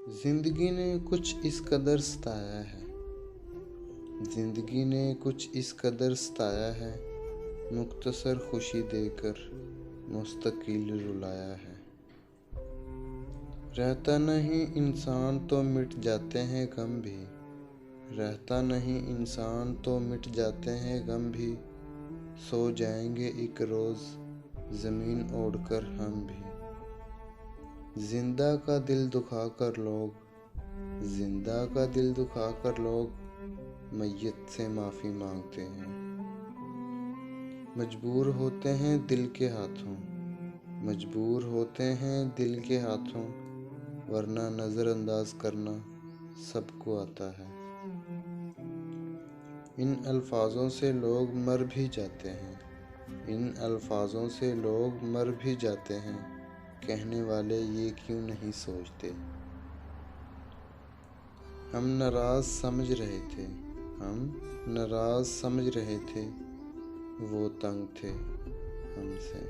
زندگی نے کچھ اس قدر ستایا ہے، زندگی نے کچھ اس قدر ستایا ہے، مختصر خوشی دے کر مستقل رلایا ہے۔ رہتا نہیں انسان تو مٹ جاتے ہیں غم بھی، رہتا نہیں انسان تو مٹ جاتے ہیں غم بھی، سو جائیں گے ایک روز زمین اوڑھ کر ہم بھی۔ زندہ کا دل دکھا کر لوگ، زندہ کا دل دکھا کر لوگ میت سے معافی مانگتے ہیں۔ مجبور ہوتے ہیں دل کے ہاتھوں، مجبور ہوتے ہیں دل کے ہاتھوں، ورنہ نظر انداز کرنا سب کو آتا ہے۔ ان الفاظوں سے لوگ مر بھی جاتے ہیں، ان الفاظوں سے لوگ مر بھی جاتے ہیں، کہنے والے یہ کیوں نہیں سوچتے۔ ہم ناراض سمجھ رہے تھے، ہم ناراض سمجھ رہے تھے، وہ تنگ تھے ہم سے۔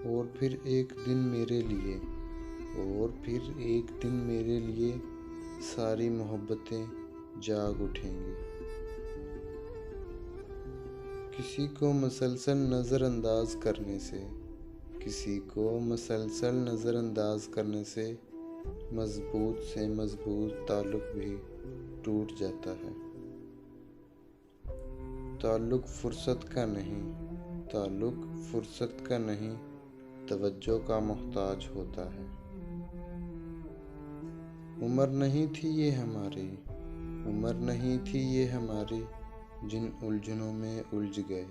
اور پھر ایک دن میرے لیے، اور پھر ایک دن میرے لیے ساری محبتیں جاگ اٹھیں گی۔ کسی کو مسلسل نظر انداز کرنے سے، کسی کو مسلسل نظر انداز کرنے سے مضبوط سے مضبوط تعلق بھی ٹوٹ جاتا ہے۔ تعلق فرصت کا نہیں، تعلق فرصت کا نہیں، توجہ کا محتاج ہوتا ہے۔ عمر نہیں تھی یہ ہماری، عمر نہیں تھی یہ ہماری، جن الجھنوں میں الجھ گئے۔